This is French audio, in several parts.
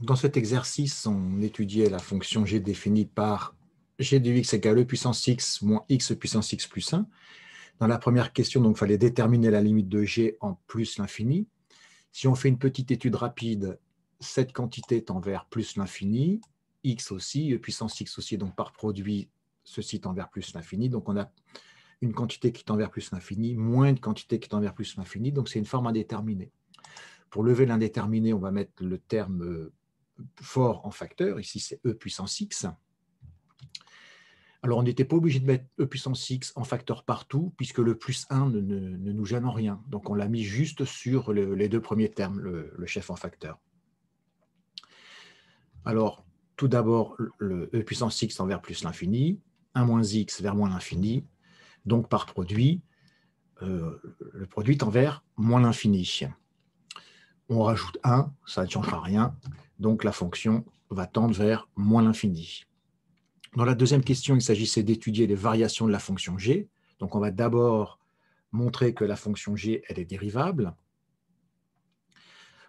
Dans cet exercice, on étudiait la fonction g définie par g de x égale e puissance x moins x puissance x plus 1. Dans la première question, il fallait déterminer la limite de g en plus l'infini. Si on fait une petite étude rapide, cette quantité tend vers plus l'infini, x aussi, e puissance x aussi, donc par produit, ceci tend vers plus l'infini. Donc on a une quantité qui tend vers plus l'infini, moins une quantité qui tend vers plus l'infini, donc c'est une forme indéterminée. Pour lever l'indéterminé, on va mettre le terme fort en facteur, ici c'est e puissance x. Alors on n'était pas obligé de mettre e puissance x en facteur partout, puisque le plus 1 ne nous gêne en rien. Donc on l'a mis juste sur les deux premiers termes, le chef en facteur. Alors, tout d'abord, le e puissance x tend vers plus l'infini, 1 moins x vers moins l'infini, donc par produit, le produit tend vers moins l'infini. On rajoute 1, ça ne changera rien, donc la fonction va tendre vers moins l'infini. Dans la deuxième question, il s'agissait d'étudier les variations de la fonction g. Donc on va d'abord montrer que la fonction g, elle est dérivable.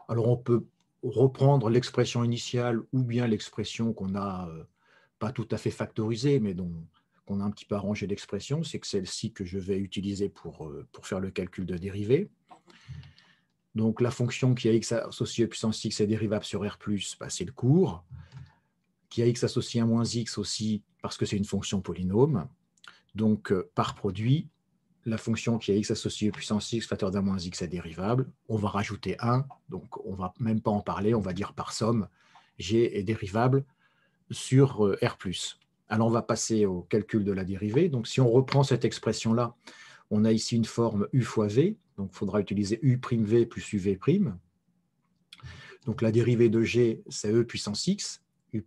Alors on peut reprendre l'expression initiale ou bien l'expression qu'on n'a pas tout à fait factorisée, mais qu'on a un petit peu arrangé l'expression. C'est que celle-ci que je vais utiliser pour faire le calcul de dérivée. Donc la fonction qui a x associée à puissance x est dérivable sur r+, c'est le cours. Qui a x associé à moins x aussi, parce que c'est une fonction polynôme. Donc, par produit, la fonction qui a x associée à puissance x facteur d'un moins x est dérivable. On va rajouter 1, donc on ne va même pas en parler, on va dire par somme, g est dérivable sur r+. Alors, on va passer au calcul de la dérivée. Donc, si on reprend cette expression-là, on a ici une forme u fois v, donc il faudra utiliser u'v plus uv'. Donc, la dérivée de g, c'est e puissance x, u'.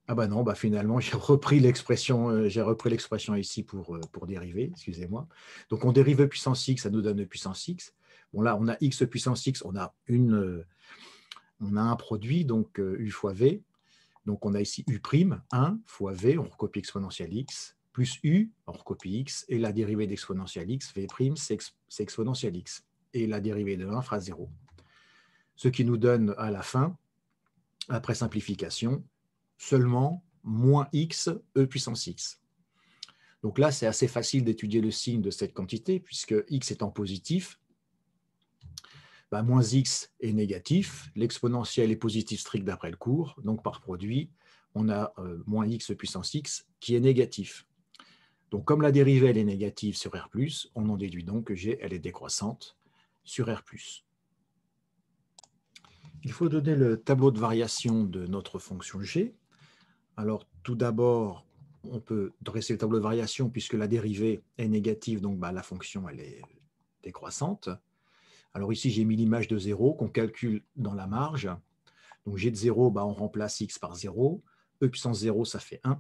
Ah bah non, finalement, j'ai repris l'expression ici pour dériver, excusez-moi. Donc, on dérive e puissance x, ça nous donne e puissance x. Bon, là, on a x puissance x, on a un produit, donc u fois v. Donc, on a ici u', 1 fois v, on recopie exponentielle x, plus u, on recopie x, et la dérivée d'exponentielle x, v', c'est exponentielle x. Et la dérivée de 1 fera 0. Ce qui nous donne à la fin, après simplification, seulement moins x e puissance x. Donc là, c'est assez facile d'étudier le signe de cette quantité, puisque x étant positif, moins x est négatif, l'exponentielle est positive strict d'après le cours, donc par produit, on a moins x e puissance x qui est négatif. Donc comme la dérivée elle est négative sur r+, on en déduit donc que g elle est décroissante sur r+. Il faut donner le tableau de variation de notre fonction g. Alors, tout d'abord, on peut dresser le tableau de variation puisque la dérivée est négative, donc la fonction elle est décroissante. Alors ici, j'ai mis l'image de 0 qu'on calcule dans la marge. Donc g de 0, on remplace x par 0. E puissance 0, ça fait 1.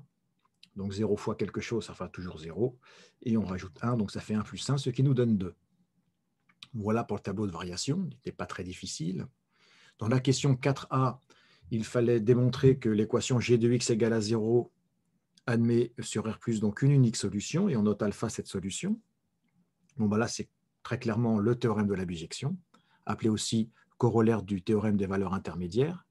Donc 0 fois quelque chose, ça fera toujours 0. Et on rajoute 1, donc ça fait 1 plus 1, ce qui nous donne 2. Voilà pour le tableau de variation, il n'était pas très difficile. Dans la question 4a, il fallait démontrer que l'équation g de x égale à 0 admet sur R+, donc une unique solution, et on note alpha cette solution. Bon, là, c'est très clairement le théorème de la bijection, appelé aussi corollaire du théorème des valeurs intermédiaires.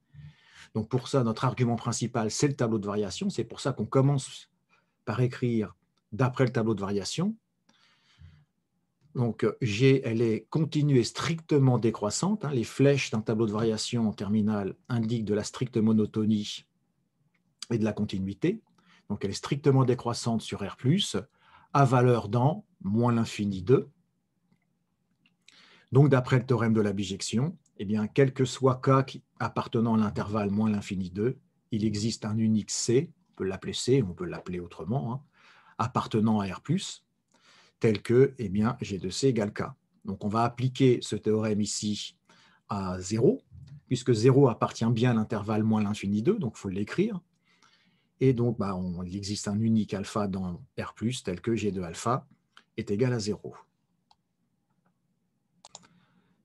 Donc pour ça, notre argument principal, c'est le tableau de variation. C'est pour ça qu'on commence par écrire d'après le tableau de variation. Donc G, elle est continue et strictement décroissante. Les flèches d'un tableau de variation en terminale indiquent de la stricte monotonie et de la continuité. Donc elle est strictement décroissante sur R+, à valeur dans moins l'infini 2. Donc d'après le théorème de la bijection, quel que soit K appartenant à l'intervalle moins l'infini 2, il existe un unique C, on peut l'appeler C, on peut l'appeler autrement, appartenant à R+, tel que G de C égale K. Donc on va appliquer ce théorème ici à 0, puisque 0 appartient bien à l'intervalle moins l'infini 2, donc il faut l'écrire. Et donc, il existe un unique alpha dans R+, tel que G de alpha est égal à 0.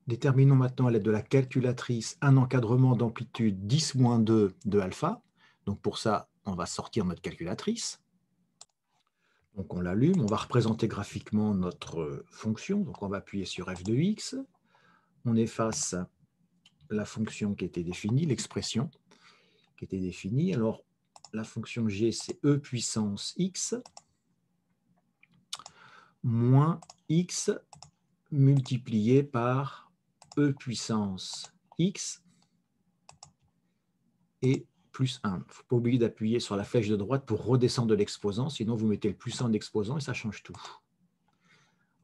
Déterminons maintenant à l'aide de la calculatrice un encadrement d'amplitude 10-2 de alpha. Donc pour ça, on va sortir notre calculatrice. Donc on l'allume, on va représenter graphiquement notre fonction. Donc on va appuyer sur f de x. On efface la fonction qui était définie, l'expression qui était définie. Alors, la fonction g, c'est e puissance x moins x multiplié par e puissance x et plus 1. Il ne faut pas oublier d'appuyer sur la flèche de droite pour redescendre de l'exposant, sinon vous mettez le plus 1 d'exposant et ça change tout.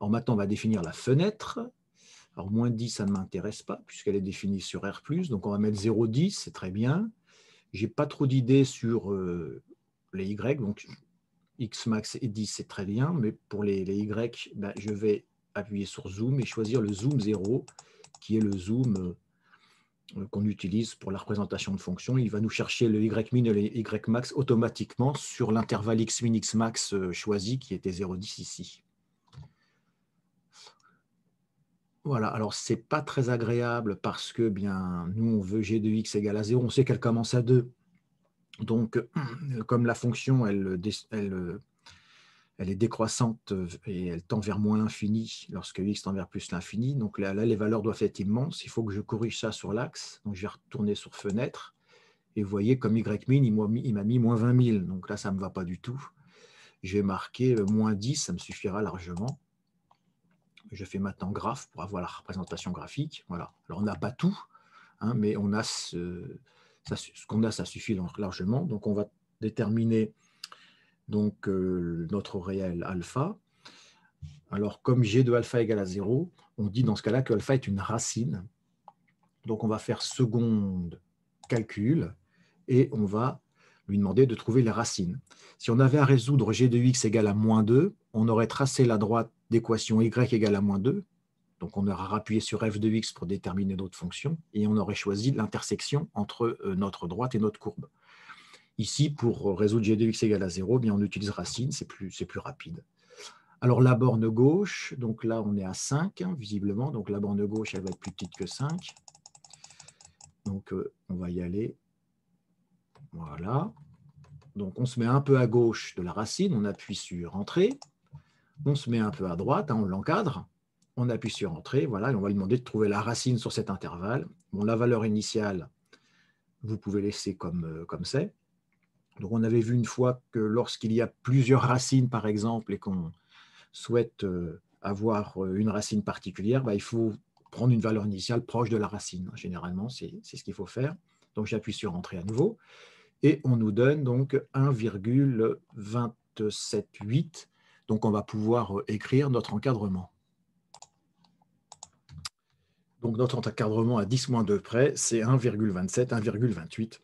Alors maintenant, on va définir la fenêtre. Alors, moins 10, ça ne m'intéresse pas, puisqu'elle est définie sur R+, donc on va mettre 0,10, c'est très bien. Je n'ai pas trop d'idées sur les Y, donc X max et 10, c'est très bien, mais pour les Y, ben, je vais appuyer sur Zoom et choisir le Zoom 0, qui est le Zoom qu'on utilise pour la représentation de fonctions. Il va nous chercher le Y min et le Y max automatiquement sur l'intervalle X min, X max choisi, qui était 0,10 ici. Voilà, alors ce n'est pas très agréable parce que bien, nous, on veut g de x égale à 0, on sait qu'elle commence à 2. Donc, comme la fonction, elle est décroissante et elle tend vers moins l'infini lorsque x tend vers plus l'infini, donc là, les valeurs doivent être immenses. Il faut que je corrige ça sur l'axe. Donc, je vais retourner sur fenêtre. Et vous voyez, comme y min, il m'a mis moins 20 000. Donc là, ça ne me va pas du tout. Je vais marquer moins 10, ça me suffira largement. Je fais maintenant graphe pour avoir la représentation graphique. Voilà. Alors, on n'a pas tout, hein, mais on a ce qu'on a, ça suffit largement. Donc, on va déterminer donc, notre réel alpha. Alors, comme g de alpha égale à 0, on dit dans ce cas-là que alpha est une racine. Donc, on va faire seconde calcul et on va lui demander de trouver les racines. Si on avait à résoudre g de x égale à moins 2, on aurait tracé la droite d'équation y égale à moins 2. Donc, on aura appuyé sur f de x pour déterminer notre fonction et on aurait choisi l'intersection entre notre droite et notre courbe. Ici, pour résoudre g de x égale à 0, bien, on utilise racine, c'est plus rapide. Alors, la borne gauche, donc là, on est à 5, hein, visiblement. Donc, la borne gauche, elle va être plus petite que 5. Donc, on va y aller. Voilà. Donc, on se met un peu à gauche de la racine, on appuie sur Entrée. On se met un peu à droite, hein, on l'encadre. On appuie sur Entrée, voilà, et on va lui demander de trouver la racine sur cet intervalle. Bon, la valeur initiale, vous pouvez laisser comme c'est. Donc, on avait vu une fois que lorsqu'il y a plusieurs racines, par exemple, et qu'on souhaite avoir une racine particulière, bah, il faut prendre une valeur initiale proche de la racine. Généralement, c'est ce qu'il faut faire. Donc, j'appuie sur Entrée à nouveau. Et on nous donne donc 1,278. Donc, on va pouvoir écrire notre encadrement. Donc, notre encadrement à 10-2 près, c'est 1,27, 1,28.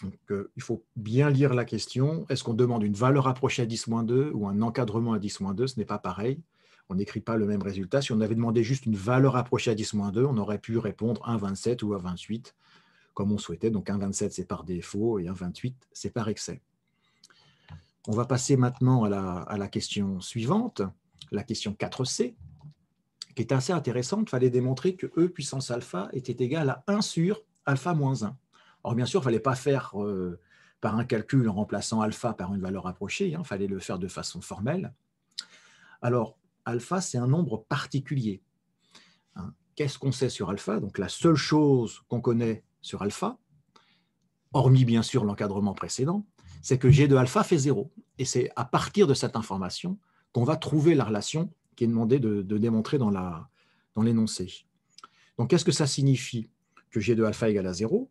Donc, il faut bien lire la question. Est-ce qu'on demande une valeur approchée à 10-2 ou un encadrement à 10-2? Ce n'est pas pareil. On n'écrit pas le même résultat. Si on avait demandé juste une valeur approchée à 10-2, on aurait pu répondre 1,27 ou 1,28, comme on souhaitait. Donc, 1,27, c'est par défaut, et 1,28, c'est par excès. On va passer maintenant à la question suivante, la question 4C, qui est assez intéressante. Il fallait démontrer que E puissance alpha était égal à 1 sur alpha moins 1. Alors, bien sûr, il ne fallait pas faire par un calcul en remplaçant alpha par une valeur approchée. Il fallait le faire de façon formelle. Alors, alpha, c'est un nombre particulier. Qu'est-ce qu'on sait sur alpha? Donc, la seule chose qu'on connaît sur alpha, hormis bien sûr l'encadrement précédent, c'est que g de alpha fait 0. Et c'est à partir de cette information qu'on va trouver la relation qui est demandée de démontrer dans l'énoncé. Donc, qu'est-ce que ça signifie que g de alpha égale à 0?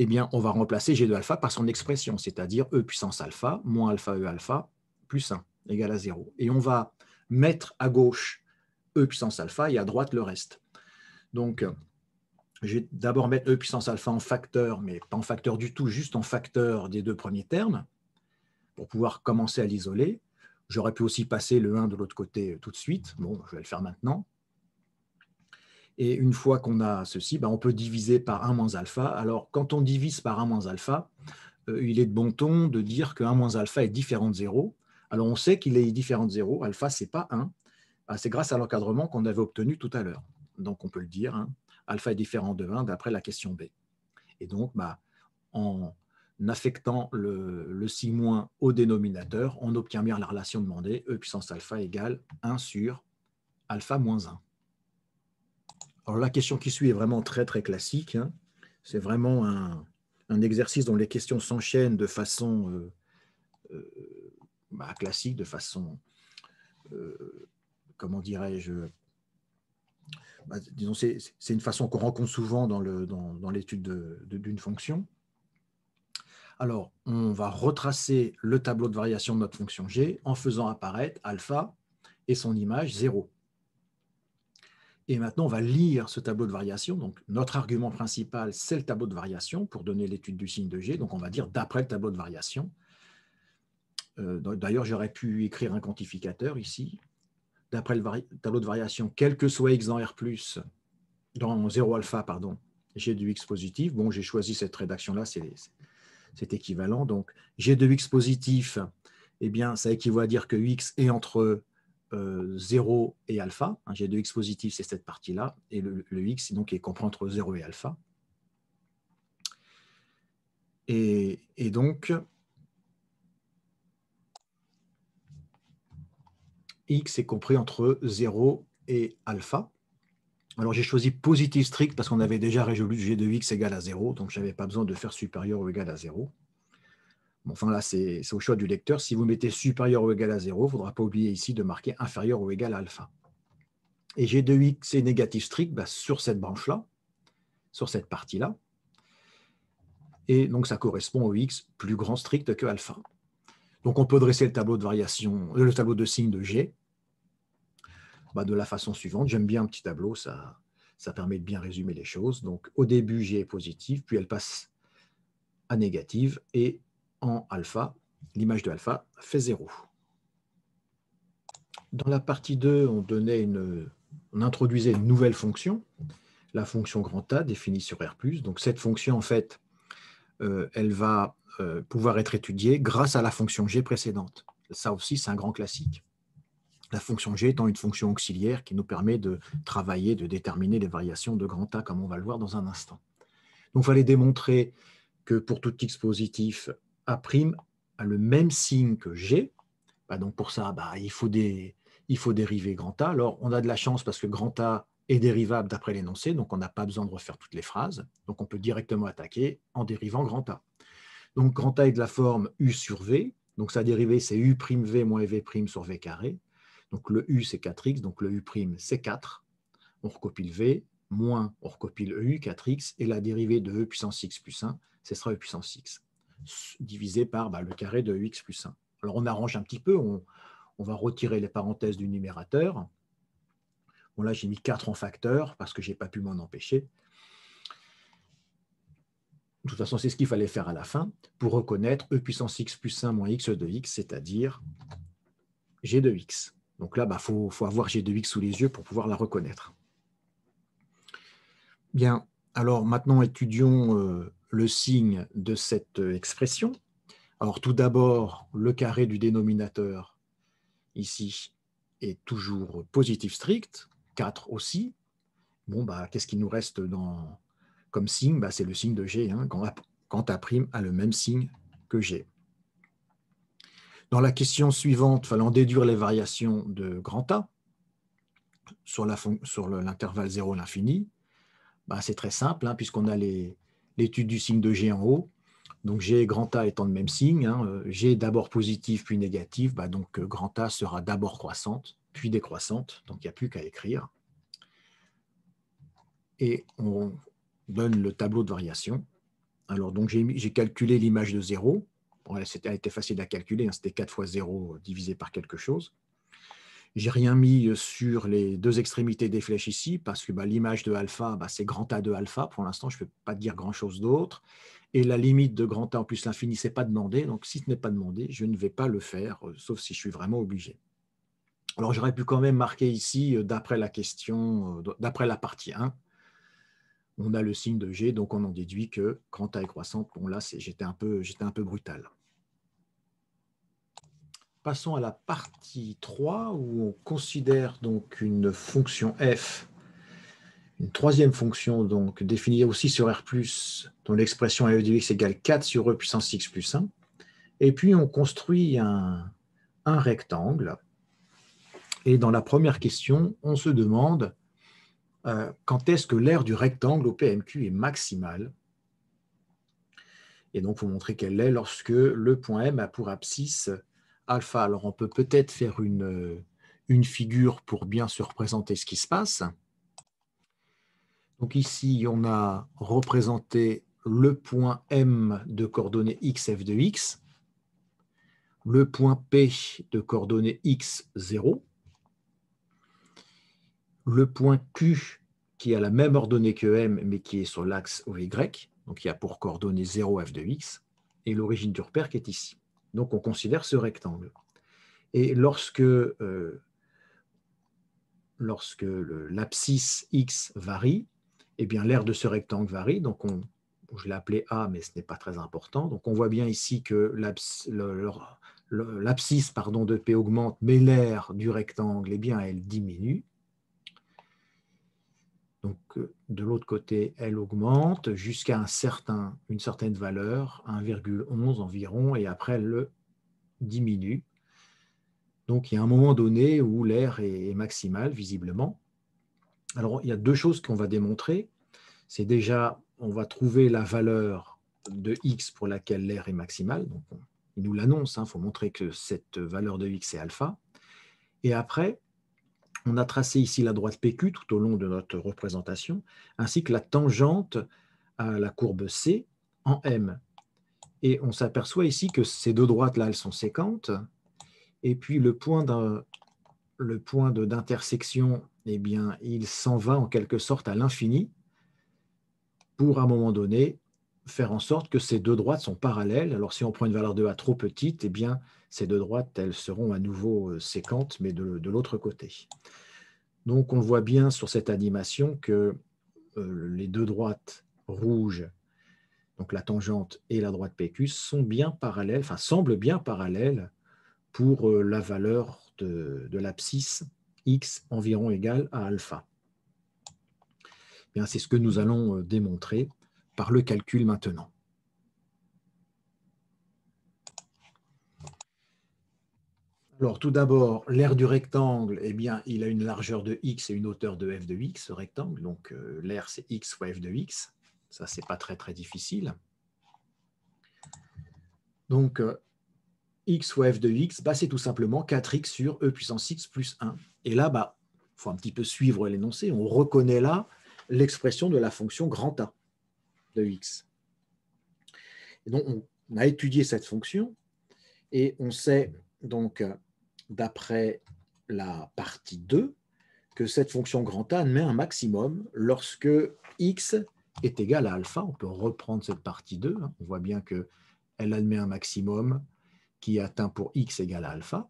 Eh bien, on va remplacer g de alpha par son expression, c'est-à-dire e puissance alpha moins alpha e alpha plus 1 égale à 0. Et on va mettre à gauche e puissance alpha et à droite le reste. Donc, je vais d'abord mettre e puissance alpha en facteur, mais pas en facteur du tout, juste en facteur des deux premiers termes, pour pouvoir commencer à l'isoler. J'aurais pu aussi passer le 1 de l'autre côté tout de suite. Bon, je vais le faire maintenant. Et une fois qu'on a ceci, on peut diviser par 1 moins alpha. Alors, quand on divise par 1 moins alpha, il est de bon ton de dire que 1 moins alpha est différent de 0. Alors, on sait qu'il est différent de 0. Alpha, ce n'est pas 1. C'est grâce à l'encadrement qu'on avait obtenu tout à l'heure. Donc, on peut le dire. Alpha est différent de 1 d'après la question B. Et donc, en affectant le signe- au dénominateur, on obtient bien la relation demandée, e puissance alpha égale 1 sur alpha moins 1. Alors la question qui suit est vraiment très très classique, hein. C'est vraiment un exercice dont les questions s'enchaînent de façon classique, de façon, comment dirais-je, disons, c'est une façon qu'on rencontre souvent dans l'étude d'une fonction. Alors, on va retracer le tableau de variation de notre fonction g en faisant apparaître alpha et son image 0. Et maintenant, on va lire ce tableau de variation. Donc, notre argument principal, c'est le tableau de variation pour donner l'étude du signe de g. Donc, on va dire d'après le tableau de variation. D'ailleurs, j'aurais pu écrire un quantificateur ici. D'après le tableau de variation, quel que soit x dans R+, dans 0 alpha, pardon, g de x positif. Bon, j'ai choisi cette rédaction-là, c'est équivalent. Donc, g de x positif, eh bien, ça équivaut à dire que x est entre 0 et alpha. G de x positif, c'est cette partie-là. Et le x, donc, est compris entre 0 et alpha. Et donc, x est compris entre 0 et alpha. Alors, j'ai choisi positif strict parce qu'on avait déjà résolu g de x égale à 0. Donc, je n'avais pas besoin de faire supérieur ou égal à 0. Bon, enfin, là, c'est au choix du lecteur. Si vous mettez supérieur ou égal à 0, il ne faudra pas oublier ici de marquer inférieur ou égal à alpha. Et g de x est négatif strict sur cette branche-là, sur cette partie-là. Et donc, ça correspond au x plus grand strict que alpha. Donc, on peut dresser le tableau de variation, le tableau de signe de g de la façon suivante. J'aime bien un petit tableau, ça permet de bien résumer les choses. Donc, au début, g est positive, puis elle passe à négative, et en alpha, l'image de alpha fait 0. Dans la partie 2, on introduisait une nouvelle fonction, la fonction grand A définie sur R+. Donc, cette fonction, en fait, elle va pouvoir être étudiée grâce à la fonction g précédente. Ça aussi, c'est un grand classique. La fonction g étant une fonction auxiliaire qui nous permet de travailler, de déterminer les variations de grand A, comme on va le voir dans un instant. Donc, il fallait démontrer que pour tout x positif, A' a le même signe que g. Donc, pour ça, il faut dériver grand A. Alors, on a de la chance parce que grand A est dérivable d'après l'énoncé, donc on n'a pas besoin de refaire toutes les phrases. Donc, on peut directement attaquer en dérivant grand A. Donc, grand A est de la forme U sur V. Donc, sa dérivée, c'est U'(V moins V' sur V carré. Donc, le U, c'est 4x. Donc, le U', c'est 4. On recopie le V. Moins, on recopie le U, 4x. Et la dérivée de E puissance x plus 1, ce sera E puissance x, divisé par le carré de x plus 1. Alors, on arrange un petit peu. On va retirer les parenthèses du numérateur. Bon, là, j'ai mis 4 en facteur parce que je n'ai pas pu m'en empêcher. De toute façon, c'est ce qu'il fallait faire à la fin pour reconnaître E puissance x plus 1 moins x de x, c'est-à-dire g de x. Donc là, faut avoir g de x sous les yeux pour pouvoir la reconnaître. Bien, alors maintenant, étudions le signe de cette expression. Alors tout d'abord, le carré du dénominateur, ici, est toujours positif strict, 4 aussi. Bon, qu'est-ce qu'il nous reste comme signe? C'est le signe de g, hein, quand A' a le même signe que g. Dans la question suivante, il fallait en déduire les variations de grand A sur l'intervalle 0 à l'infini. C'est très simple, hein, puisqu'on a l'étude du signe de g en haut. Donc g et grand A étant de même signe, hein, g d'abord positif puis négatif, donc grand A sera d'abord croissante, puis décroissante, donc il n'y a plus qu'à écrire. Et on donne le tableau de variation. Alors, donc j'ai calculé l'image de 0. Bon, elle était facile à calculer, hein, c'était 4 fois 0 divisé par quelque chose. Je n'ai rien mis sur les deux extrémités des flèches ici, parce que l'image de alpha, c'est grand A de alpha. Pour l'instant, je ne peux pas dire grand-chose d'autre. Et la limite de grand A en plus l'infini, ce n'est pas demandé. Donc, si ce n'est pas demandé, je ne vais pas le faire, sauf si je suis vraiment obligé. Alors, j'aurais pu quand même marquer ici, d'après la question, d'après la partie 1, on a le signe de G, donc on en déduit que grand A est croissante. Bon, là, j'étais un peu brutal. Passons à la partie 3, où on considère donc une fonction f, une troisième fonction donc définie aussi sur R+, dont l'expression e de x égale 4 sur e puissance x plus 1. Et puis, on construit un rectangle. Et dans la première question, on se demande quand est-ce que l'aire du rectangle au PMQ est maximale. Et donc, il faut montrer qu'elle l'est lorsque le point M a pour abscisse alpha. Alors, on peut peut-être faire une figure pour bien se représenter ce qui se passe. Donc ici, on a représenté le point M de coordonnées x, f de x, le point P de coordonnées x, 0, le point Q qui a la même ordonnée que M, mais qui est sur l'axe OY, donc il y a pour coordonnées 0, f de x, et l'origine du repère qui est ici. Donc on considère ce rectangle. Et lorsque l'abscisse x varie, eh bien l'aire de ce rectangle varie, donc je l'ai appelé A, mais ce n'est pas très important. Donc on voit bien ici que l'abscisse de P augmente, mais l'aire du rectangle, eh bien, elle diminue. Donc de l'autre côté, elle augmente jusqu'à une certaine valeur, 1,11 environ, et après elle diminue. Donc il y a un moment donné où l'aire est maximale, visiblement. Alors il y a deux choses qu'on va démontrer. C'est déjà, on va trouver la valeur de x pour laquelle l'aire est maximale. Donc il nous l'annonce, il faut montrer que cette valeur de x est alpha. Et après, on a tracé ici la droite PQ tout au long de notre représentation, ainsi que la tangente à la courbe C en M. Et on s'aperçoit ici que ces deux droites-là, elles sont séquentes. Et puis le point d'intersection, eh bien, il s'en va en quelque sorte à l'infini pour, à un moment donné, faire en sorte que ces deux droites sont parallèles. Alors si on prend une valeur de A trop petite, eh bien, ces deux droites, elles seront à nouveau séquentes, mais de l'autre côté. Donc on voit bien sur cette animation que les deux droites rouges, donc la tangente et la droite PQ, sont bien parallèles, enfin semblent bien parallèles pour la valeur de l'abscisse x environ égale à alpha. C'est ce que nous allons démontrer par le calcul maintenant. Alors, tout d'abord, l'aire du rectangle, eh bien, il a une largeur de x et une hauteur de f de x, ce rectangle. Donc, l'aire, c'est x fois f de x. Ça, c'est pas très, très difficile. Donc, x fois f de x, c'est tout simplement 4x sur e puissance x plus 1. Et là, il faut un petit peu suivre l'énoncé. On reconnaît là l'expression de la fonction grand A de x. Et donc, on a étudié cette fonction et on sait donc, d'après la partie 2, que cette fonction grand A admet un maximum lorsque x est égal à alpha. On peut reprendre cette partie 2. On voit bien qu'elle admet un maximum qui est atteint pour x égale à alpha.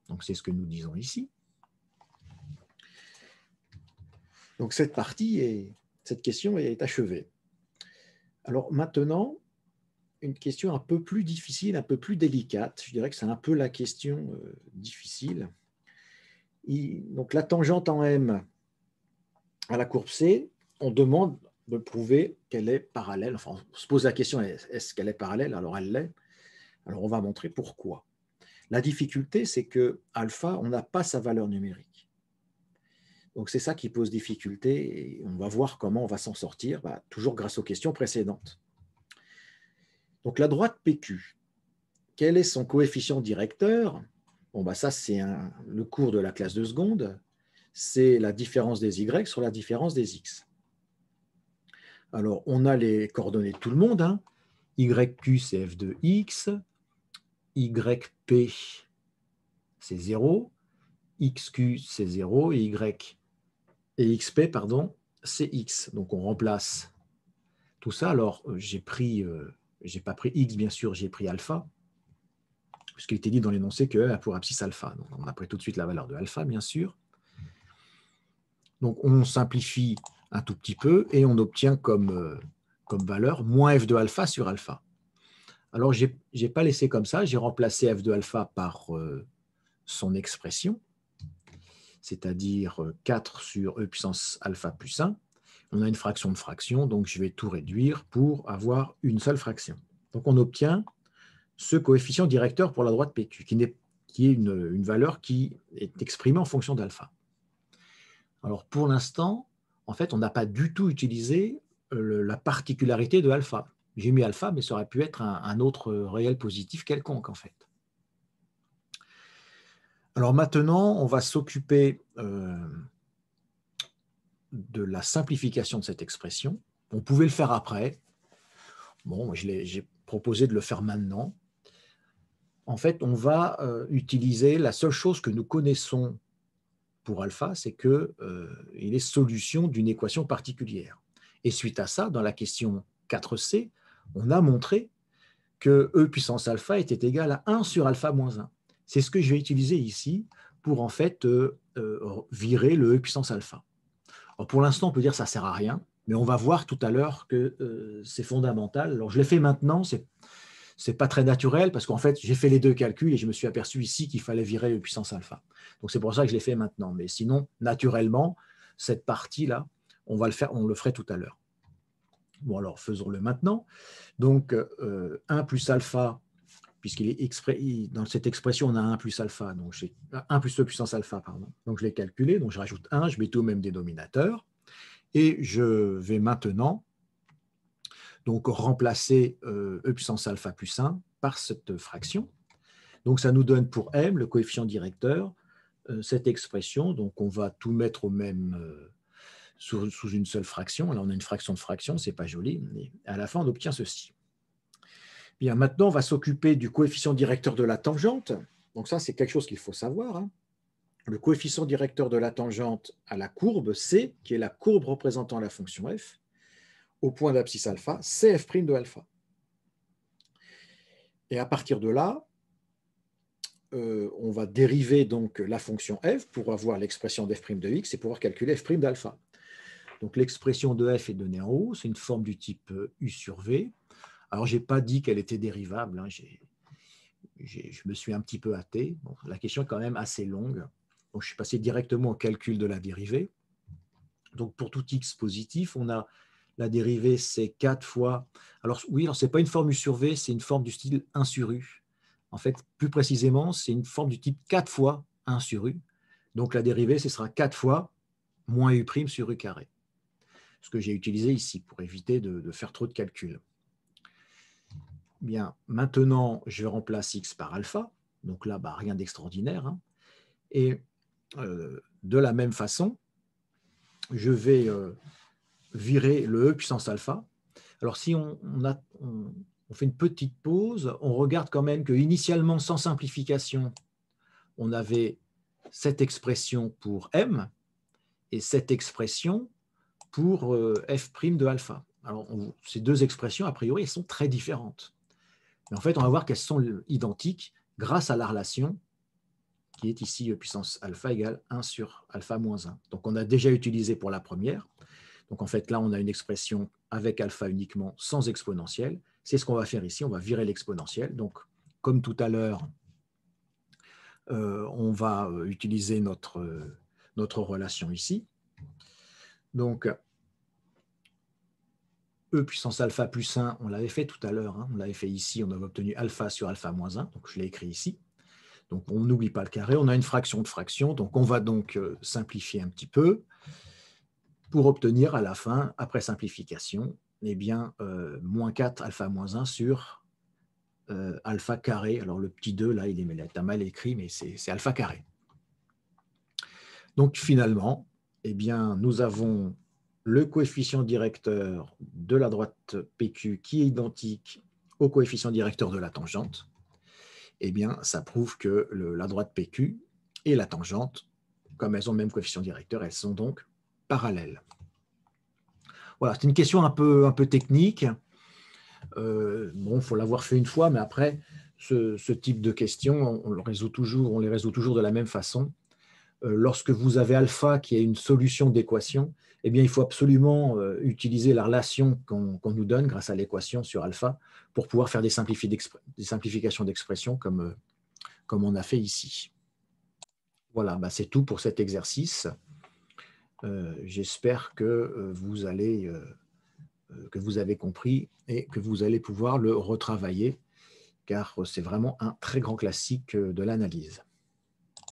Donc, c'est ce que nous disons ici. Donc, cette question est achevée. Alors, maintenant, une question un peu plus difficile, un peu plus délicate. Je dirais que c'est un peu la question difficile. Donc, la tangente en M à la courbe C, on demande de prouver qu'elle est parallèle. Enfin, on se pose la question, est-ce qu'elle est parallèle? Alors, elle l'est. Alors, on va montrer pourquoi. La difficulté, c'est que alpha, on n'a pas sa valeur numérique. Donc, c'est ça qui pose difficulté et on va voir comment on va s'en sortir, toujours grâce aux questions précédentes. Donc, la droite PQ, quel est son coefficient directeur? Ça, c'est le cours de la classe de seconde. C'est la différence des Y sur la différence des X. Alors, on a les coordonnées de tout le monde. YQ, c'est f de x. YP, c'est 0. XQ, c'est 0. Et XP, c'est x. Donc, on remplace tout ça. Alors, j'ai pas pris x, bien sûr, j'ai pris alpha, puisqu'il était dit dans l'énoncé que a pour abscisse alpha. Donc, on a pris tout de suite la valeur de alpha, bien sûr. Donc, on simplifie un tout petit peu et on obtient comme valeur moins f de alpha sur alpha. Alors, je n'ai pas laissé comme ça, j'ai remplacé f de alpha par son expression, c'est-à-dire 4 sur e puissance alpha plus 1. On a une fraction de fraction, donc je vais tout réduire pour avoir une seule fraction. Donc, on obtient ce coefficient directeur pour la droite PQ, qui est une valeur qui est exprimée en fonction d'alpha. Alors, pour l'instant, en fait, on n'a pas du tout utilisé la particularité de alpha. J'ai mis alpha, mais ça aurait pu être un autre réel positif quelconque, en fait. Alors maintenant, on va s'occuper de la simplification de cette expression. On pouvait le faire après. Bon, j'ai proposé de le faire maintenant. En fait, on va utiliser la seule chose que nous connaissons pour alpha, c'est qu'il est solution d'une équation particulière. Et suite à ça, dans la question 4c, on a montré que E puissance alpha était égal à 1 sur alpha moins 1. C'est ce que je vais utiliser ici pour en fait virer le E puissance alpha. Alors pour l'instant, on peut dire que ça ne sert à rien, mais on va voir tout à l'heure que c'est fondamental. Alors je l'ai fait maintenant, c'est pas très naturel parce qu'en fait, j'ai fait les deux calculs et je me suis aperçu ici qu'il fallait virer E puissance alpha. Donc c'est pour ça que je l'ai fait maintenant. Mais sinon, naturellement, cette partie-là, on le ferait tout à l'heure. Bon, alors faisons-le maintenant. Donc 1 plus alpha, puisqu'il est dans cette expression, on a 1 plus alpha, donc j'ai 1 plus E puissance alpha, pardon. Donc je l'ai calculé, donc je rajoute 1, je mets tout au même dénominateur, et je vais maintenant donc remplacer E puissance alpha plus 1 par cette fraction. Donc ça nous donne pour m, le coefficient directeur, cette expression. Donc on va tout mettre au même, sous une seule fraction. Là on a une fraction de fraction, c'est pas joli, mais à la fin on obtient ceci. Bien, maintenant on va s'occuper du coefficient directeur de la tangente. Donc ça c'est quelque chose qu'il faut savoir, hein. Le coefficient directeur de la tangente à la courbe C, qui est la courbe représentant la fonction f, au point d'abscisse alpha, c'est f' de alpha. Et à partir de là, on va dériver donc la fonction f pour avoir l'expression d'f' de x et pouvoir calculer f' d'alpha. Donc l'expression de f est donnée en haut, c'est une forme du type u sur v. Alors je n'ai pas dit qu'elle était dérivable, hein. Je me suis un petit peu hâté. Bon, la question est quand même assez longue. Donc je suis passé directement au calcul de la dérivée. Donc pour tout x positif, on a la dérivée, c'est 4 fois. Alors oui, ce n'est pas une forme u sur v, c'est une forme du style 1 sur u. En fait, plus précisément, c'est une forme du type 4 fois 1 sur u. Donc la dérivée, ce sera 4 fois moins u' sur u carré. Ce que j'ai utilisé ici pour éviter de faire trop de calculs. Bien, maintenant, je remplace x par alpha. Donc là, rien d'extraordinaire, hein. Et de la même façon, je vais virer le E puissance alpha. Alors si on fait une petite pause, on regarde quand même qu'initialement, sans simplification, on avait cette expression pour m et cette expression pour f' de alpha. Alors ces deux expressions, a priori, elles sont très différentes. Mais en fait, on va voir qu'elles sont identiques grâce à la relation qui est ici E puissance alpha égale 1 sur alpha moins 1. Donc on a déjà utilisé pour la première. Donc en fait, là, on a une expression avec alpha uniquement, sans exponentielle. C'est ce qu'on va faire ici, on va virer l'exponentielle. Donc, comme tout à l'heure, on va utiliser notre relation ici. Donc, E puissance alpha plus 1, on l'avait fait tout à l'heure, hein, on l'avait fait ici, on avait obtenu alpha sur alpha moins 1, donc je l'ai écrit ici. Donc on n'oublie pas le carré, on a une fraction de fraction, donc on va donc simplifier un petit peu pour obtenir à la fin, après simplification, eh bien, moins 4 alpha moins 1 sur alpha carré. Alors le petit 2, là, il est mal écrit, mais c'est alpha carré. Donc finalement, eh bien, nous avons le coefficient directeur de la droite PQ qui est identique au coefficient directeur de la tangente. Eh bien, ça prouve que la droite PQ et la tangente, comme elles ont le même coefficient directeur, elles sont donc parallèles. Voilà, c'est une question un peu technique. Bon, il faut l'avoir fait une fois, mais après, ce type de questions, on les résout toujours de la même façon. Lorsque vous avez alpha qui est une solution d'équation, eh bien, il faut absolument utiliser la relation qu'on nous donne grâce à l'équation sur alpha pour pouvoir faire des simplifications d'expression comme on a fait ici. Voilà, c'est tout pour cet exercice. J'espère que vous avez compris et que vous allez pouvoir le retravailler, car c'est vraiment un très grand classique de l'analyse.